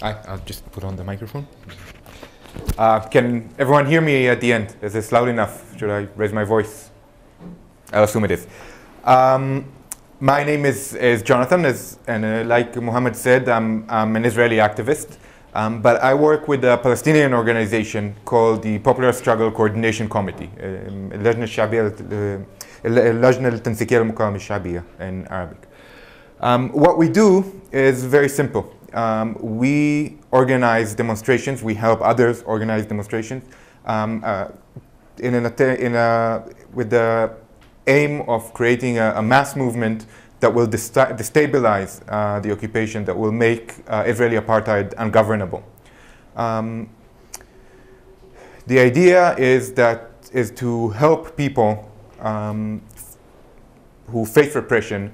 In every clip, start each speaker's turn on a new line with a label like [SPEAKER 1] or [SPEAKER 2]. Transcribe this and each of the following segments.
[SPEAKER 1] I'll just put on the microphone. Can everyone hear me at the end? Is this loud enough? Should I raise my voice? I'll assume it is. My name is Jonathan, and like Mohammed said, I'm an Israeli activist. But I work with a Palestinian organization called the Popular Struggle Coordination Committee, اللجنة التنسيقية للمقاومة الشعبية in Arabic. What we do is very simple. We organize demonstrations. We help others organize demonstrations with the aim of creating a mass movement that will destabilize the occupation, that will make Israeli apartheid ungovernable. The idea is to help people who face repression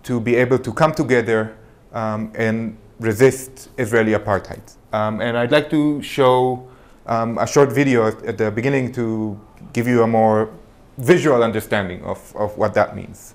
[SPEAKER 1] to be able to come together and resist Israeli apartheid. And I'd like to show a short video at the beginning to give you a more visual understanding of what that means.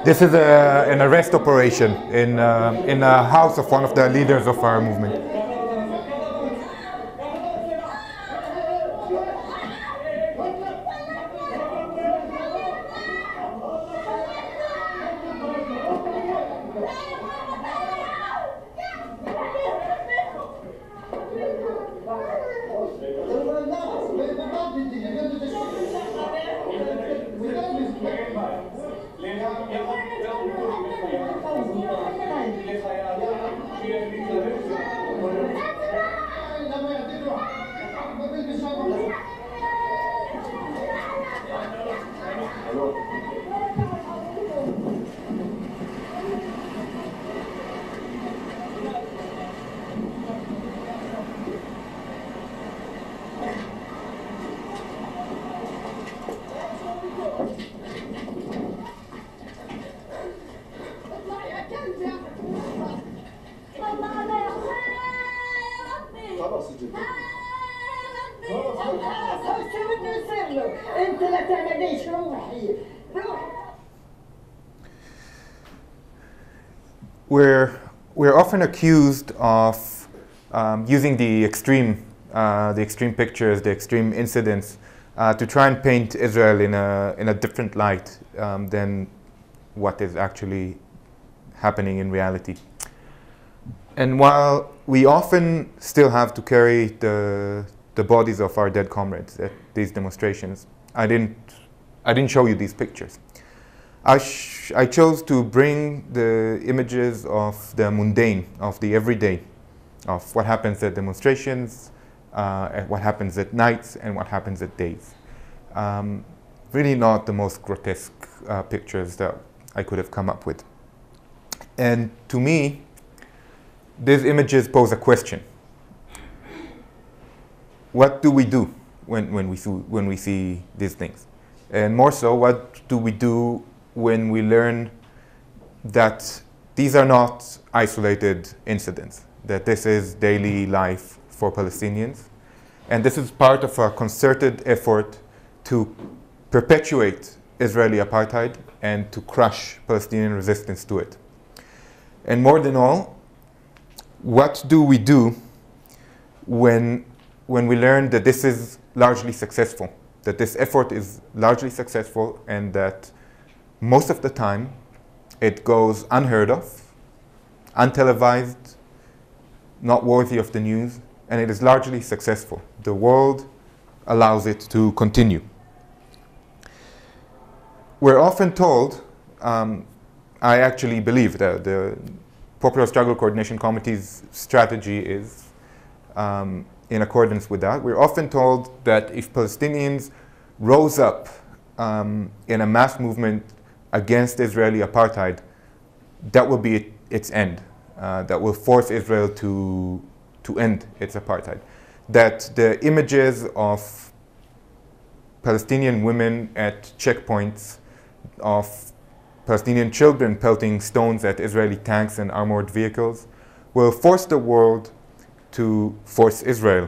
[SPEAKER 1] This is an arrest operation in a house of one of the leaders of our movement. we're often accused of using the extreme pictures, the extreme incidents, to try and paint Israel in a different light than what is actually happening in reality. And while we often still have to carry the bodies of our dead comrades at these demonstrations, I didn't show you these pictures. I chose to bring the images of the mundane, of the everyday, of what happens at demonstrations, what happens at nights, and what happens at days. Really not the most grotesque pictures that I could have come up with. And to me, these images pose a question. What do we do when we see these things? And more so, what do we do when we learn that these are not isolated incidents, that this is daily life for Palestinians, and this is part of a concerted effort to perpetuate Israeli apartheid and to crush Palestinian resistance to it? And more than all, what do we do when we learn that this is largely successful, that this effort is largely successful, and that most of the time it goes unheard of, untelevised, not worthy of the news, and it is largely successful? The world allows it to continue. We're often told, I actually believe that the Popular Struggle Coordination Committee's strategy is in accordance with that. We're often told that if Palestinians rose up in a mass movement against Israeli apartheid, that will be its end. That will force Israel to end its apartheid. That the images of Palestinian women at checkpoints, of Palestinian children pelting stones at Israeli tanks and armored vehicles, will force the world to force Israel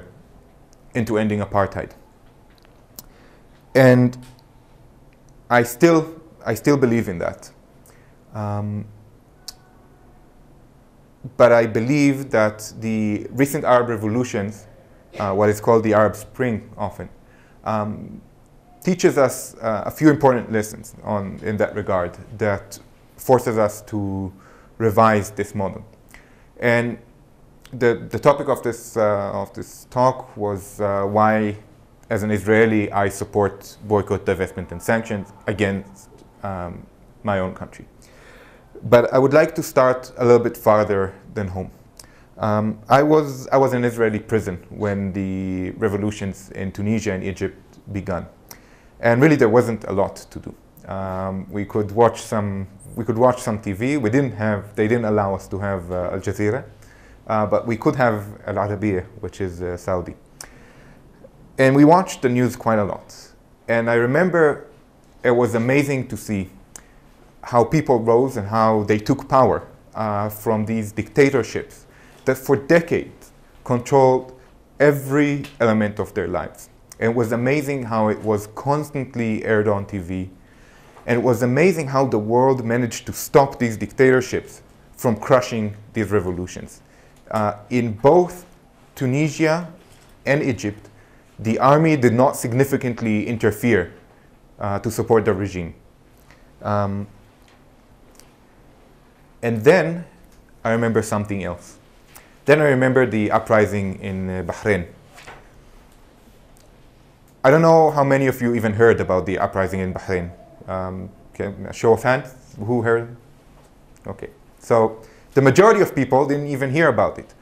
[SPEAKER 1] into ending apartheid. And I still believe in that. But I believe that the recent Arab revolutions, what is called the Arab Spring often, teaches us a few important lessons in that regard that forces us to revise this model. And the topic of this talk was why, as an Israeli, I support boycott, divestment, and sanctions against my own country. But I would like to start a little bit farther than home. I was in Israeli prison when the revolutions in Tunisia and Egypt began, and really there wasn't a lot to do. We could watch some TV. They didn't allow us to have Al Jazeera, but we could have Al Arabiya, which is Saudi. And we watched the news quite a lot. And I remember it was amazing to see how people rose and how they took power from these dictatorships that for decades controlled every element of their lives. And it was amazing how it was constantly aired on TV. And it was amazing how the world managed to stop these dictatorships from crushing these revolutions. In both Tunisia and Egypt, the army did not significantly interfere to support the regime. And then I remember something else. Then I remember the uprising in Bahrain. I don't know how many of you even heard about the uprising in Bahrain. Okay, a show of hands, who heard? Okay, so the majority of people didn't even hear about it.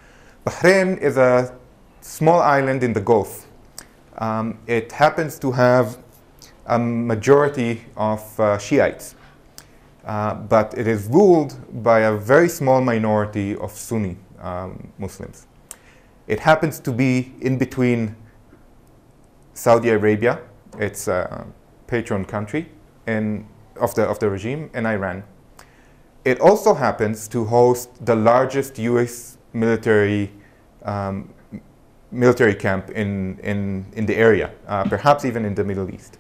[SPEAKER 1] Bahrain is a small island in the Gulf. It happens to have a majority of Shiites. But it is ruled by a very small minority of Sunni Muslims. It happens to be in between Saudi Arabia, its patron country of the regime, and Iran. It also happens to host the largest U.S. military camp in the area, perhaps even in the Middle East.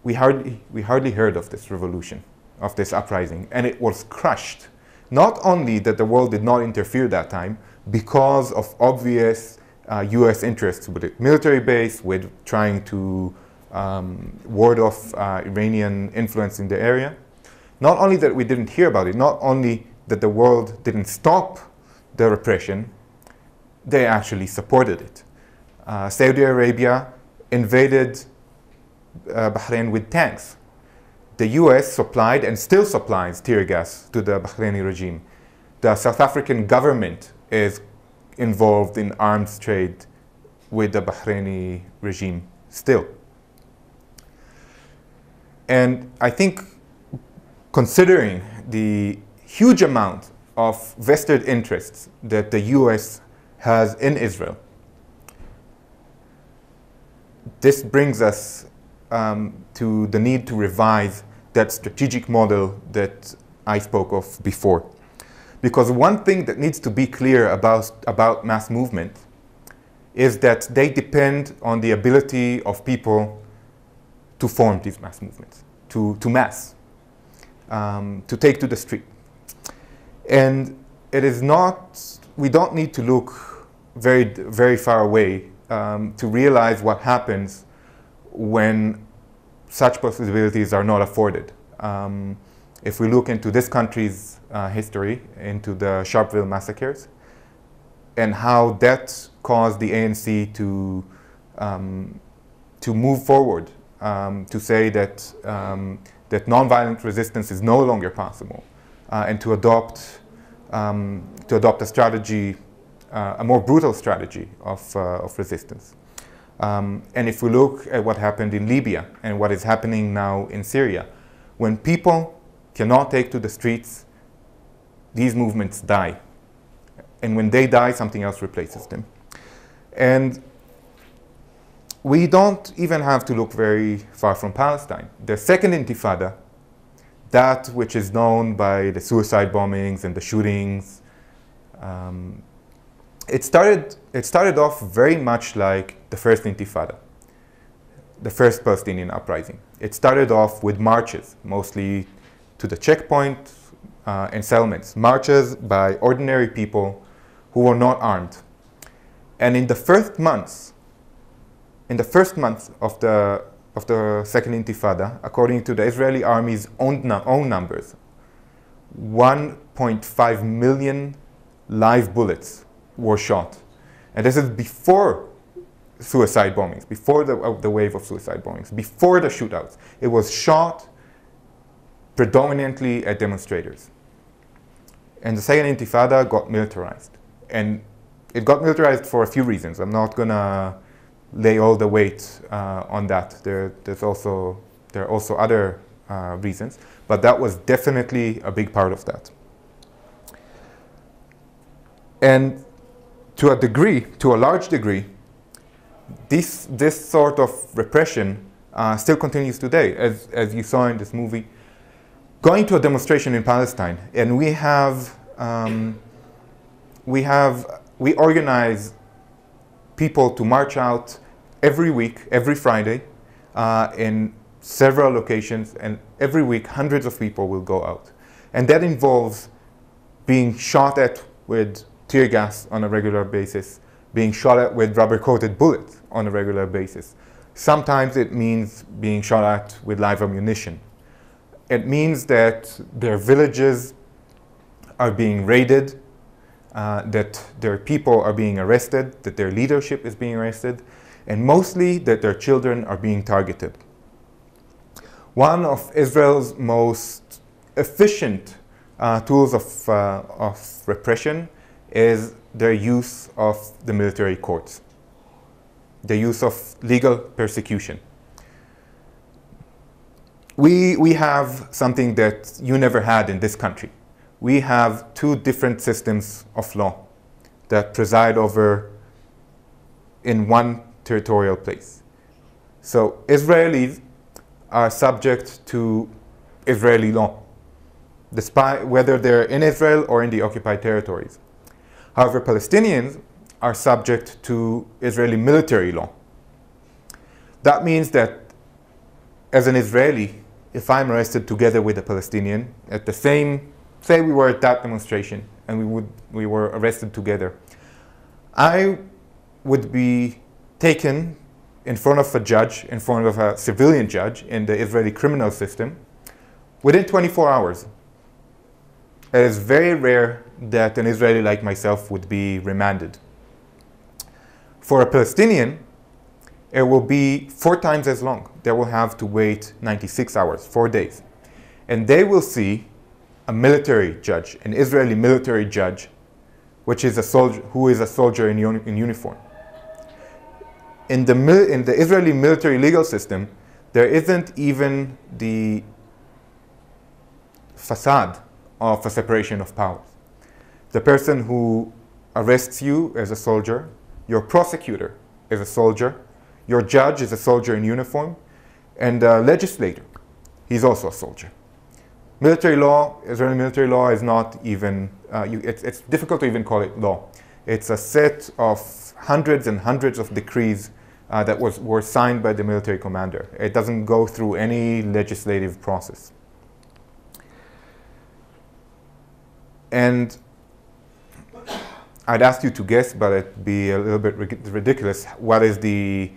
[SPEAKER 1] We hardly heard of this revolution. of this uprising, and it was crushed. Not only that the world did not interfere that time because of obvious US interests with its military base, with trying to ward off Iranian influence in the area. Not only that we didn't hear about it, not only that the world didn't stop the repression, they actually supported it. Saudi Arabia invaded Bahrain with tanks. The US supplied and still supplies tear gas to the Bahraini regime. The South African government is involved in arms trade with the Bahraini regime still. And I think, considering the huge amount of vested interests that the US has in Israel, this brings us to the need to revise that strategic model that I spoke of before. Because one thing that needs to be clear about mass movement is that they depend on the ability of people to form these mass movements, to mass, to take to the street. And it is not, we don't need to look very, very far away to realize what happens when such possibilities are not afforded. If we look into this country's history, into the Sharpeville massacres, and how that caused the ANC to move forward, to say that, that nonviolent resistance is no longer possible, and to adopt a strategy, a more brutal strategy of resistance. And if we look at what happened in Libya and what is happening now in Syria, when people cannot take to the streets, these movements die. And when they die, something else replaces them. And we don't even have to look very far from Palestine. The second Intifada, that which is known by the suicide bombings and the shootings, it started off very much like the first Intifada, the first Palestinian uprising. It started off with marches, mostly to the checkpoint and settlements, marches by ordinary people who were not armed. And in the first month of the second Intifada, according to the Israeli army's own numbers, 1.5 million live bullets were shot. And this is before suicide bombings, before the wave of suicide bombings, before the shootouts. It was shot predominantly at demonstrators. And the second Intifada got militarized. And it got militarized for a few reasons. I'm not going to lay all the weight on that. There are also other reasons, but that was definitely a big part of that. And to a large degree, this sort of repression still continues today, as you saw in this movie. Going to a demonstration in Palestine, and we organize people to march out every week, every Friday, in several locations, and every week hundreds of people will go out. And that involves being shot at with tear gas on a regular basis, being shot at with rubber-coated bullets on a regular basis. Sometimes it means being shot at with live ammunition. It means that their villages are being raided, that their people are being arrested, that their leadership is being arrested, and mostly that their children are being targeted. One of Israel's most efficient tools of repression is their use of the military courts, the use of legal persecution. We have something that you never had in this country. We have two different systems of law that preside over in one territorial place. So Israelis are subject to Israeli law, despite whether they're in Israel or in the occupied territories. However, Palestinians are subject to Israeli military law. That means that as an Israeli, if I'm arrested together with a Palestinian at the same, say we were at that demonstration and we were arrested together, I would be taken in front of a judge, in front of a civilian judge in the Israeli criminal system within 24 hours. It is very rare that an Israeli like myself would be remanded. For a Palestinian, it will be 4 times as long. They will have to wait 96 hours, 4 days. And they will see a military judge, an Israeli military judge, which is a soldier, who is a soldier in uniform. In the Israeli military legal system, there isn't even the facade of a separation of powers. The person who arrests you is a soldier, your prosecutor is a soldier, your judge is a soldier in uniform, and the legislator, he's also a soldier. Military law, Israeli military law is not even, it's difficult to even call it law. It's a set of hundreds and hundreds of decrees that were signed by the military commander. It doesn't go through any legislative process. And I'd ask you to guess, but it'd be a little bit ridiculous, what is the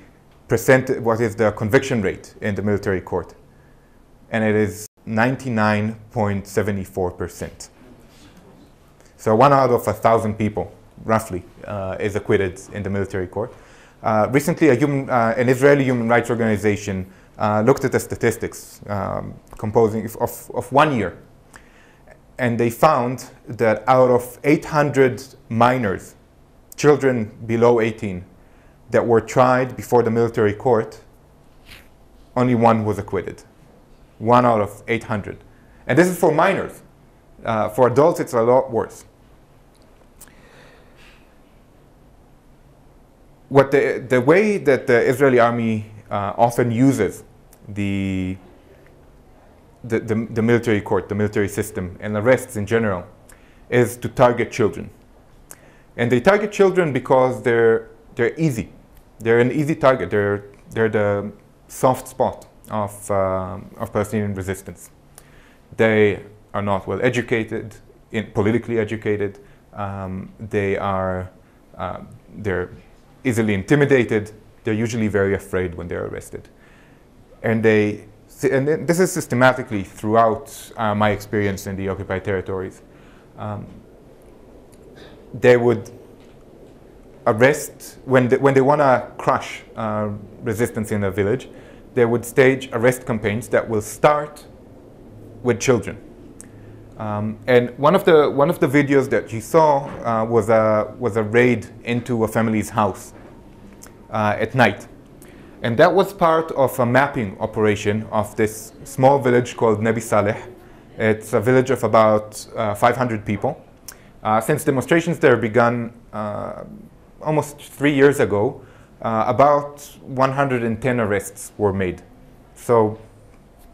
[SPEAKER 1] conviction rate in the military court? And it is 99.74%. So 1 out of 1,000 people, roughly, is acquitted in the military court. Recently, an Israeli human rights organization looked at the statistics composing of 1 year. And they found that out of 800 minors, children below 18, that were tried before the military court, only 1 was acquitted. 1 out of 800. And this is for minors. For adults, it's a lot worse. The way that the Israeli army often uses the military court, the military system, and arrests in general, is to target children. And they target children because they're easy. They're an easy target. They're the soft spot of Palestinian resistance. They are not well educated, politically educated. They're easily intimidated. They're usually very afraid when they're arrested. And this is systematically throughout my experience in the occupied territories. They would arrest, when they want to crush resistance in a village, they would stage arrest campaigns that will start with children. And one of the videos that you saw was a raid into a family's house at night. And that was part of a mapping operation of this small village called Nebi Saleh. It's a village of about 500 people. Since demonstrations there began almost 3 years ago, about 110 arrests were made. So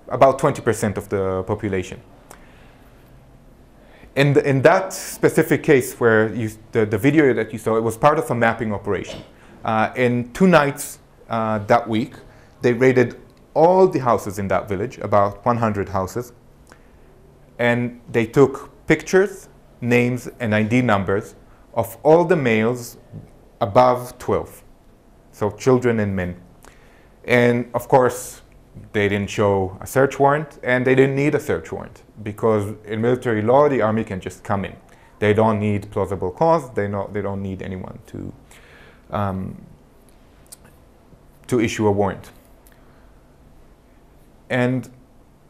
[SPEAKER 1] about 20% of the population. In that specific case where the video that you saw, it was part of a mapping operation. In 2 nights that week, they raided all the houses in that village, about 100 houses, and they took pictures, names, and ID numbers of all the males above 12, so children and men. And of course, they didn't show a search warrant, and they didn't need a search warrant, because in military law, the army can just come in. They don't need plausible cause. They don't need anyone to issue a warrant. And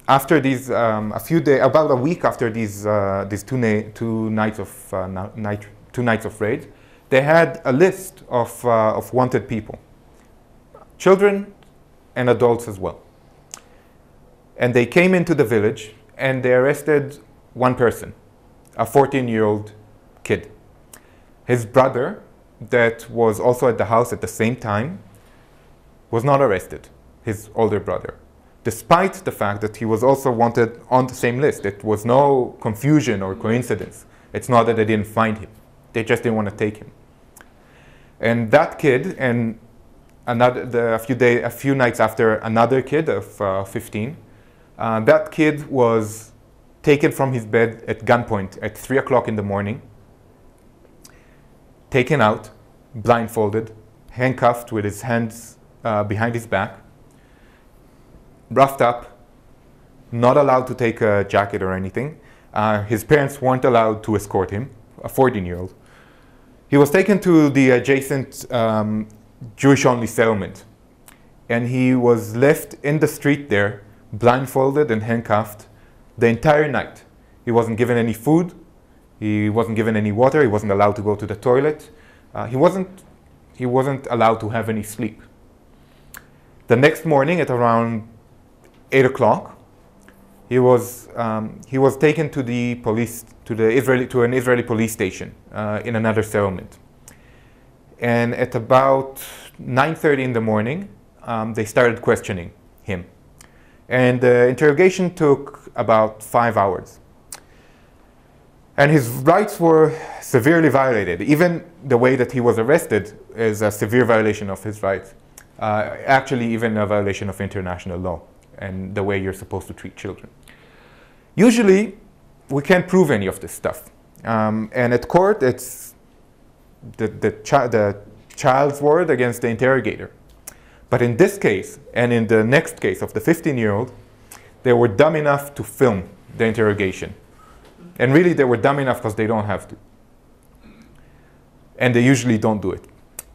[SPEAKER 1] after these, about a week after these 2 nights of raid, they had a list of wanted people, children and adults as well. And they came into the village and they arrested 1 person, a 14-year-old kid. His brother, that was also at the house at the same time, was not arrested, his older brother, despite the fact that he was also wanted on the same list. It was no confusion or coincidence. It's not that they didn't find him. They just didn't want to take him. And that kid, and a few nights after, another kid of 15, That kid was taken from his bed at gunpoint at 3 o'clock in the morning, taken out, blindfolded, handcuffed with his hands behind his back, roughed up, not allowed to take a jacket or anything. His parents weren't allowed to escort him, a 14-year-old. He was taken to the adjacent Jewish-only settlement, and he was left in the street there, blindfolded and handcuffed, the entire night. He wasn't given any food, he wasn't given any water, he wasn't allowed to go to the toilet, he wasn't allowed to have any sleep. The next morning at around 8 o'clock, he was taken to the police, to an Israeli police station in another settlement. And at about 9:30 in the morning, they started questioning him. And the interrogation took about 5 hours. And his rights were severely violated. Even the way that he was arrested is a severe violation of his rights. Actually, even a violation of international law and the way you're supposed to treat children. Usually, we can't prove any of this stuff. And at court, it's the child's word against the interrogator. But in this case, and in the next case of the 15-year-old, they were dumb enough to film the interrogation. And really, they were dumb enough because they don't have to. And they usually don't do it.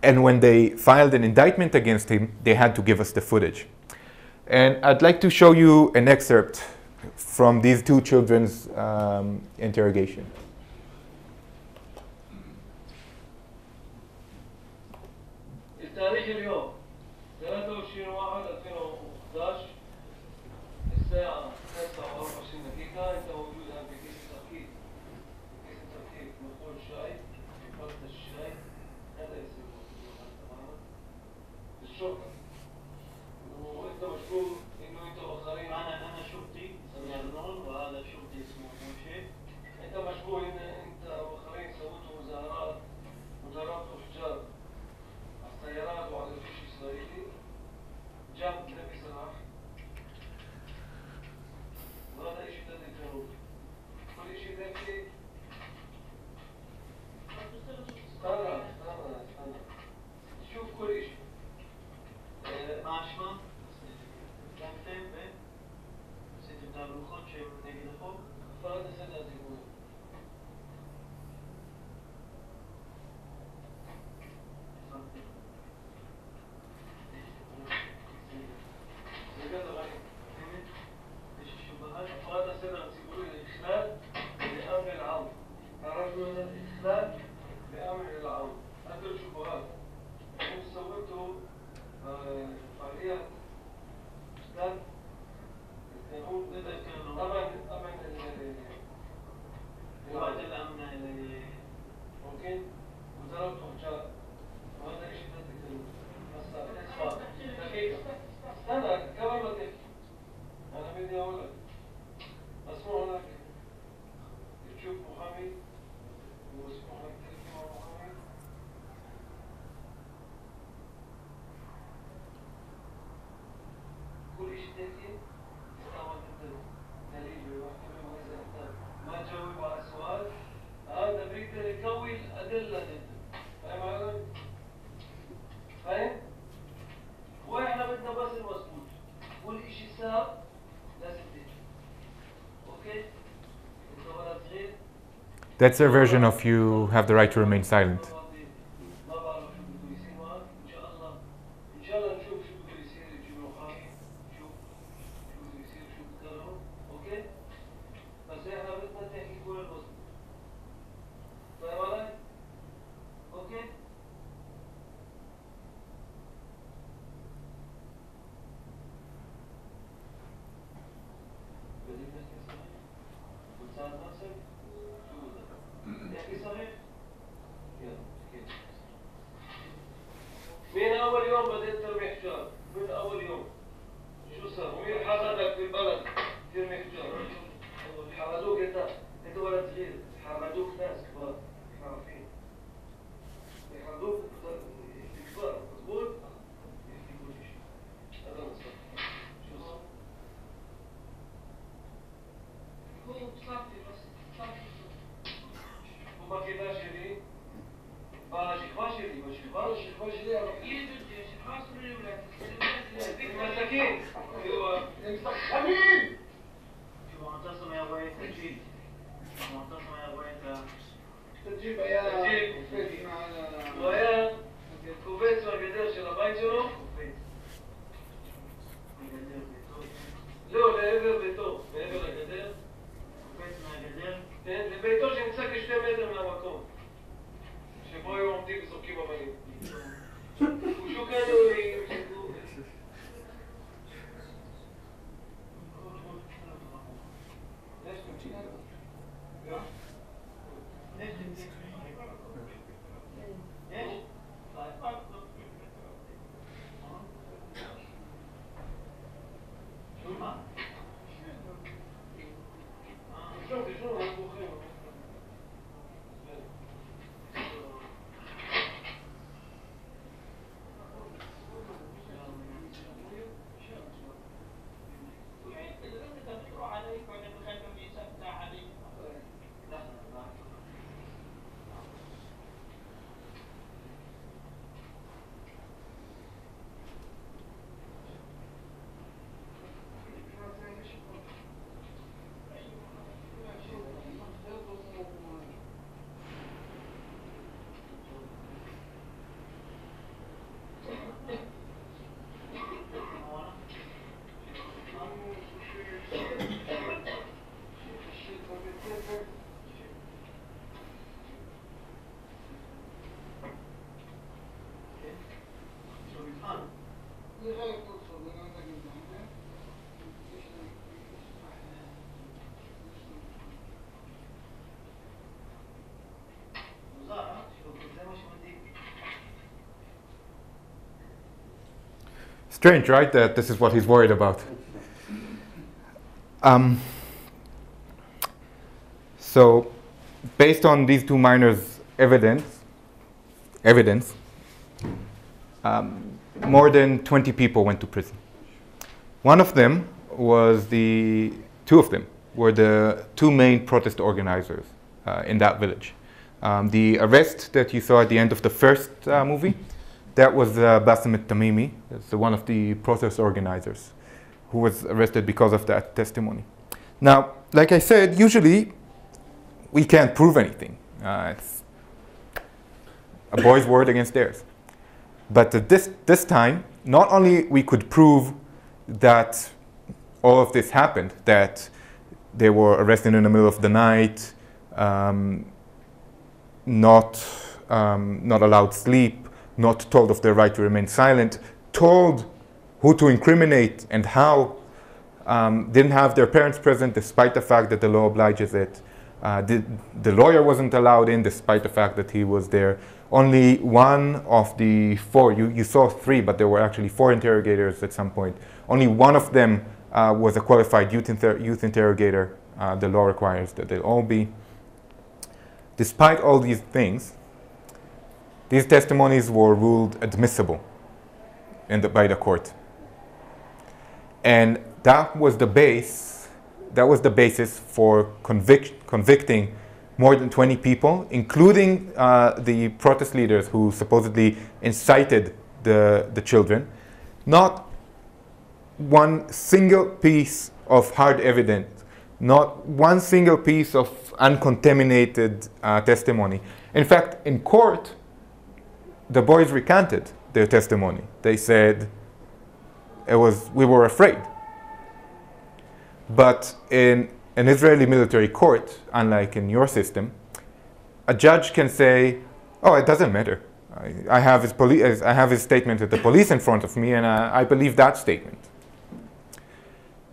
[SPEAKER 1] And when they filed an indictment against him, they had to give us the footage. And I'd like to show you an excerpt from these two children's interrogation.
[SPEAKER 2] التاريخ اليوم 23/1/2011 الساعة 5:24 دقيقة. أنت موجود الآن في كيس التركيب. كيس التركيب مدخول الشاي، فرد الشاي، هذا يصير تماما الشرطة. وأنت مشغول إنه أنت وآخرين. أنا شرطي سميرنون وهذا شرطي اسمه موشي. أنت مشغول إن أنت وآخرين سويتوا مظاهرات وضربتوا فجار على السيارات وعلى الجيش الإسرائيلي. جاب النبي صلاح. وهذا إشي بدي تقول. كل إشي ذكي. استنى. شوف كل إشي. מה השמם? קמתם ועשיתם תהלוכות שהם נגד החוק? הפרת הסדר הציבורי. הפרת הסדר הציבורי לאכלال לאמר אל-עם. הרجل هذا الإخلال بأمر العام. هذا الشبهات. أنتم سويتوا فعاليات إخلال يقول طبعا وعد الأمن ممكن وضربتوا فجار وهذا شيء تذكر بس دقيقة استنى قبل ما تحكي أنا بدي أقول لك مسموح لك تشوف محامي ومسموح لك تحكي مع محامي. كل شيء تحكي تستعمل الدليل والمحكمة وإذا أنت ما تجاوب على السؤال هذا بيقدر يكون أدلة ضدك. فاهم علي؟ فاهم؟ وإحنا بدنا بس المظبوط. كل شيء صار لازم تحكي. أوكي؟ أنت ولد صغير.
[SPEAKER 1] That's their version of you have the right to remain silent.
[SPEAKER 2] ما بعرف شو بده يصير معك. إن شاء الله نشوف شو بده يصير. يجيب محامي نشوف شو بده يصير شو بتقرروا. أوكي؟ بس إحنا بدنا تحكي كل المظبوط. فاهم علي؟ أوكي؟ بدي نحكي صحيح؟ وتساعد نفسك؟ شو بدك؟ نحكي صحيح؟ يلا احكي. مين أول يوم بدأت ترمي حجار؟ من أول يوم؟ شو صار؟ ومين حرضك في البلد ترمي حجار؟ حرضوك أنت ولد صغير، حرضوك ناس كبار عارفين. يحرضوك كبار، مضبوط؟ يحكي كل شيء. هذا مصطلح. شو صار؟ הוא בכיתה שלי, בשכבה שלי, בשכבה שלי, עם הסכין, הם שחקנים! הג'יפ היה הוא היה קובץ מהגדר של הבית שלו לא, לעבר ביתו, מעבר לגדר קובץ מהגדר? כן, לביתו שנמצא כשתי מטר מהמקום שבו היו עומדים וזורקים אבנים הוא שוקנו
[SPEAKER 1] Strange, right? That this is what he's worried about. So, based on these two miners' evidence, more than 20 people went to prison. Two of them were the two main protest organizers in that village. The arrest that you saw at the end of the first movie, that was Bassem Tamimi, that's one of the protest organizers who was arrested because of that testimony. Now, like I said, usually we can't prove anything. It's a boy's word against theirs. But this time, not only we could prove that all of this happened, that they were arrested in the middle of the night, not allowed sleep, not told of their right to remain silent, told who to incriminate and how, didn't have their parents present despite the fact that the law obliges it. The lawyer wasn't allowed in despite the fact that he was there. Only one of the four, you saw three, but there were actually four interrogators at some point. Only one of them was a qualified youth interrogator. The law requires that they'll all be. Despite all these things, these testimonies were ruled admissible by the court. And that was the basis for convicting more than 20 people, including the protest leaders who supposedly incited the children. Not one single piece of hard evidence, not one single piece of uncontaminated testimony. In fact, in court, the boys recanted their testimony. They said, we were afraid. But in an Israeli military court, unlike in your system, a judge can say, oh, it doesn't matter. I have his statement at the police in front of me, and I believe that statement.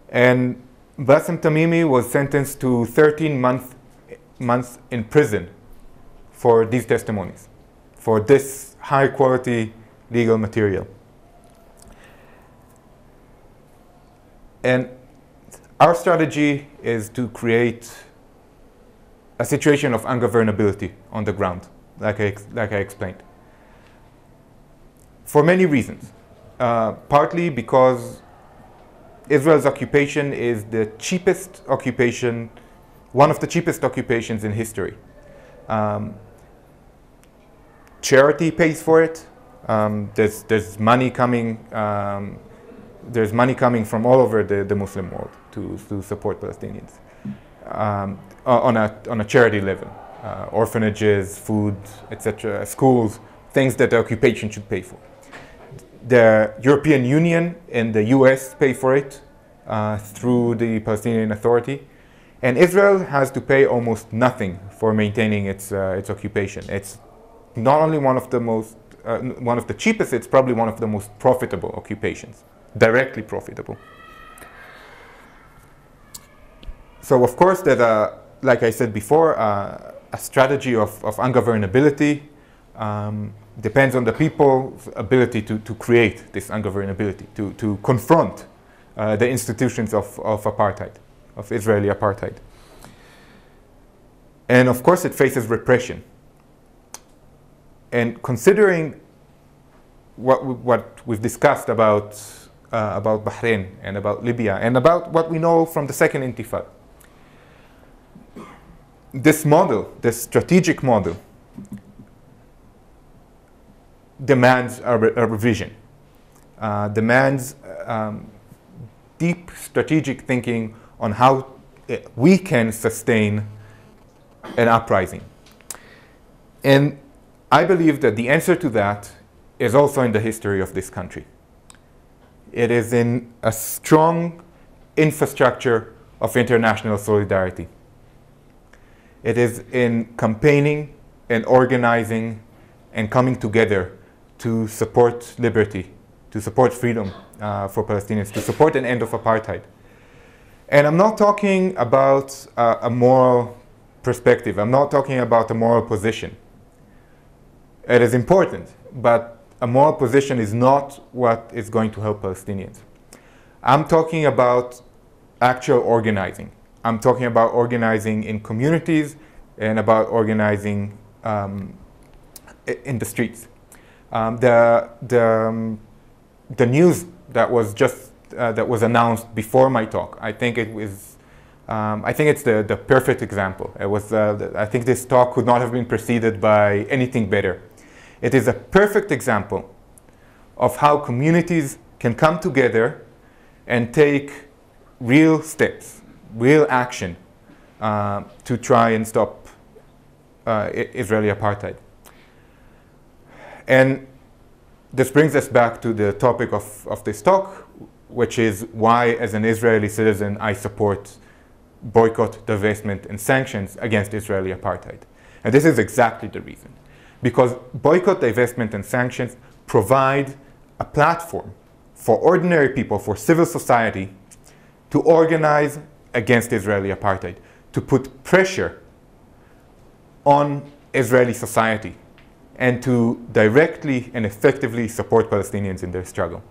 [SPEAKER 1] And Bassem Tamimi was sentenced to 13 months in prison for these testimonies, for this high-quality legal material. And our strategy is to create a situation of ungovernability on the ground, like I explained. For many reasons. Partly because Israel's occupation is the cheapest occupation one of the cheapest occupations in history. Charity pays for it. There's money coming. There's money coming from all over the Muslim world to support Palestinians on a charity level. Orphanages, food, etc., schools, things that the occupation should pay for. The European Union and the US pay for it through the Palestinian Authority. And Israel has to pay almost nothing for maintaining its occupation. It's not only one of the cheapest, it's probably one of the most profitable occupations, directly profitable. So of course there's like I said before, a strategy of ungovernability depends on the people's ability to create this ungovernability, to confront the institutions of apartheid, of Israeli apartheid. And of course it faces repression. And considering what we've discussed about Bahrain and about Libya and about what we know from the second Intifada, this model, this strategic model, demands a revision, demands deep strategic thinking on how we can sustain an uprising. And I believe that the answer to that is also in the history of this country. It is in a strong infrastructure of international solidarity. It is in campaigning and organizing and coming together to support liberty, to support freedom for Palestinians, to support an end of apartheid. And I'm not talking about a moral perspective. I'm not talking about a moral position. It is important, but a moral position is not what is going to help Palestinians. I'm talking about actual organizing. I'm talking about organizing in communities and about organizing in the streets. The news that was just that was announced before my talk, I think it was. I think it's the perfect example. It was. I think this talk could not have been preceded by anything better. It is a perfect example of how communities can come together and take real steps, real action to try and stop Israeli apartheid. And this brings us back to the topic of this talk, which is why, as an Israeli citizen, I support boycott, divestment, and sanctions against Israeli apartheid. And this is exactly the reason. Because boycott, divestment, and sanctions provide a platform for ordinary people, for civil society, to organize against Israeli apartheid, to put pressure on Israeli society, and to directly and effectively support Palestinians in their struggle.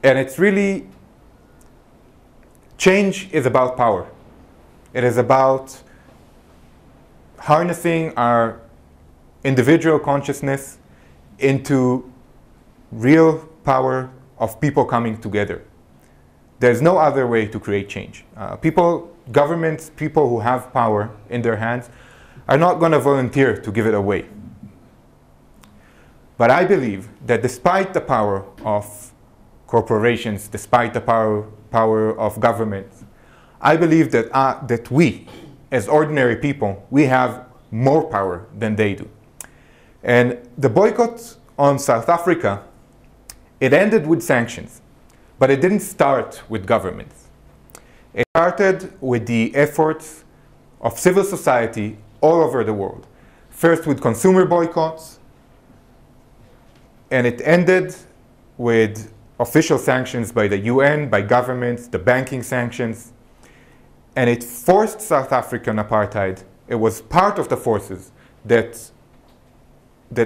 [SPEAKER 1] And it's really, change is about power. It is about harnessing our individual consciousness into real power of people coming together. There's no other way to create change. Governments, people who have power in their hands, are not going to volunteer to give it away. But I believe that despite the power of corporations, despite the power of governments, I believe that, that we, as ordinary people, we have more power than they do. And the boycott on South Africa, it ended with sanctions, but it didn't start with governments. It started with the efforts of civil society all over the world. First with consumer boycotts, and it ended with official sanctions by the UN, by governments, the banking sanctions, and it forced South African apartheid. It was part of the forces that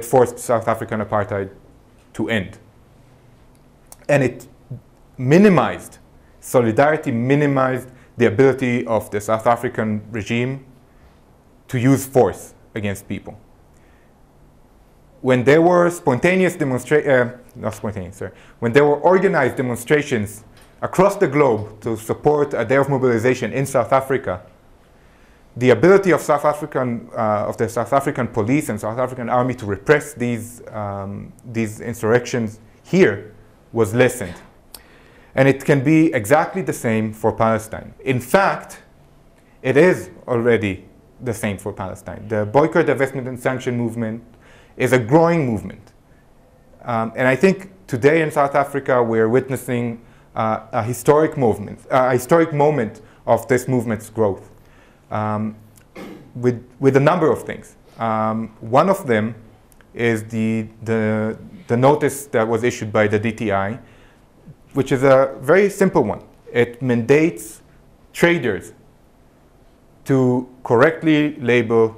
[SPEAKER 1] forced South African apartheid to end. And it minimized, solidarity minimized the ability of the South African regime to use force against people. When there were spontaneous when there were organized demonstrations across the globe to support a day of mobilization in South Africa, the ability of the South African police and South African army to repress these insurrections here was lessened. And it can be exactly the same for Palestine. In fact, it is already the same for Palestine. The boycott, divestment, and sanction movement is a growing movement. And I think today in South Africa, we're witnessing a historic moment of this movement's growth with a number of things. One of them is the notice that was issued by the DTI, which is a very simple one. It mandates traders to correctly label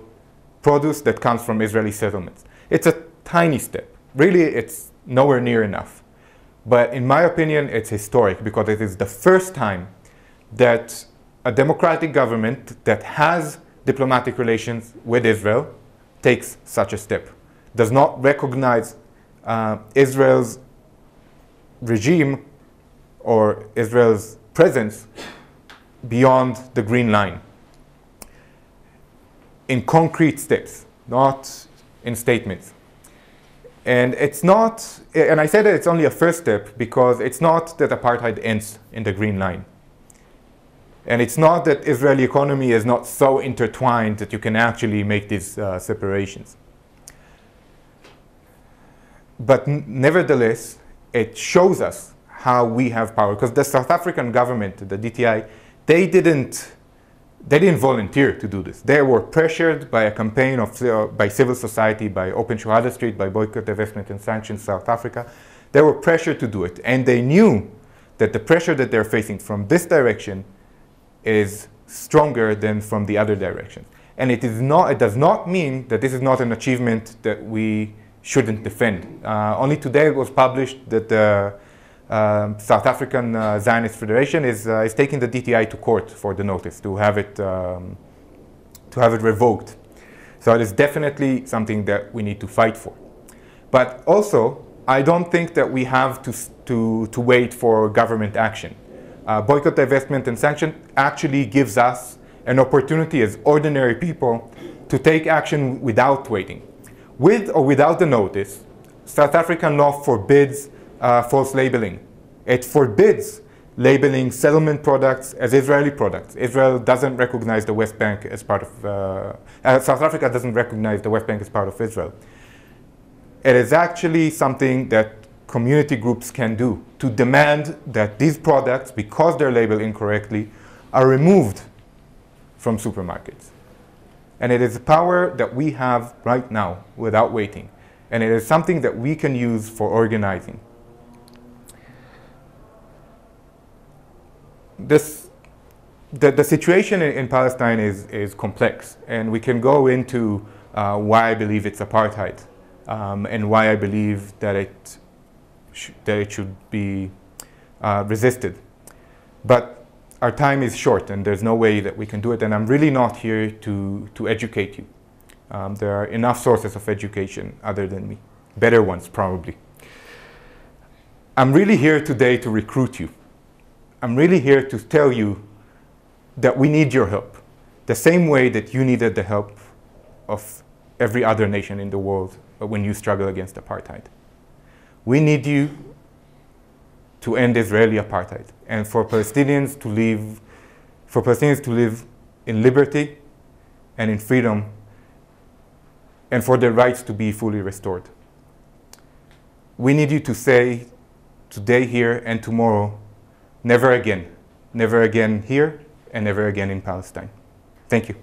[SPEAKER 1] produce that comes from Israeli settlements. It's a tiny step. Really, it's nowhere near enough. But in my opinion, it's historic because it is the first time that a democratic government that has diplomatic relations with Israel takes such a step, does not recognize Israel's regime or Israel's presence beyond the green line in concrete steps, not in statements. And it's not, and I say that it's only a first step because it's not that apartheid ends in the green line. And it's not that Israeli economy is not so intertwined that you can actually make these separations. But nevertheless, it shows us how we have power. Because the South African government, the DTI, they didn't volunteer to do this. They were pressured by a campaign by civil society, by Open Shuhada Street, by Boycott, Divestment, and Sanctions South Africa. They were pressured to do it. And they knew that the pressure that they're facing from this direction is stronger than from the other direction. And it does not mean that this is not an achievement that we shouldn't defend. Only today it was published that the South African Zionist Federation is taking the DTI to court for the notice to have it revoked. So it is definitely something that we need to fight for. But also, I don't think that we have to wait for government action. Boycott, divestment, and sanction actually gives us an opportunity as ordinary people to take action without waiting. With or without the notice, South African law forbids false labeling. It forbids labeling settlement products as Israeli products. Israel doesn't recognize the West Bank as part of, South Africa doesn't recognize the West Bank as part of Israel. It is actually something that community groups can do to demand that these products, because they're labeled incorrectly, are removed from supermarkets. And it is a power that we have right now without waiting. And it is something that we can use for organizing. The situation in Palestine is complex, and we can go into why I believe it's apartheid and why I believe that it should be resisted. But our time is short, and there's no way that we can do it, and I'm really not here to educate you. There are enough sources of education other than me, better ones probably. I'm really here today to recruit you. I'm really here to tell you that we need your help, the same way that you needed the help of every other nation in the world when you struggle against apartheid. We need you to end Israeli apartheid and for Palestinians to live in liberty and in freedom, and for their rights to be fully restored. We need you to say today, here, and tomorrow, never again. Never again here, and never again in Palestine. Thank you.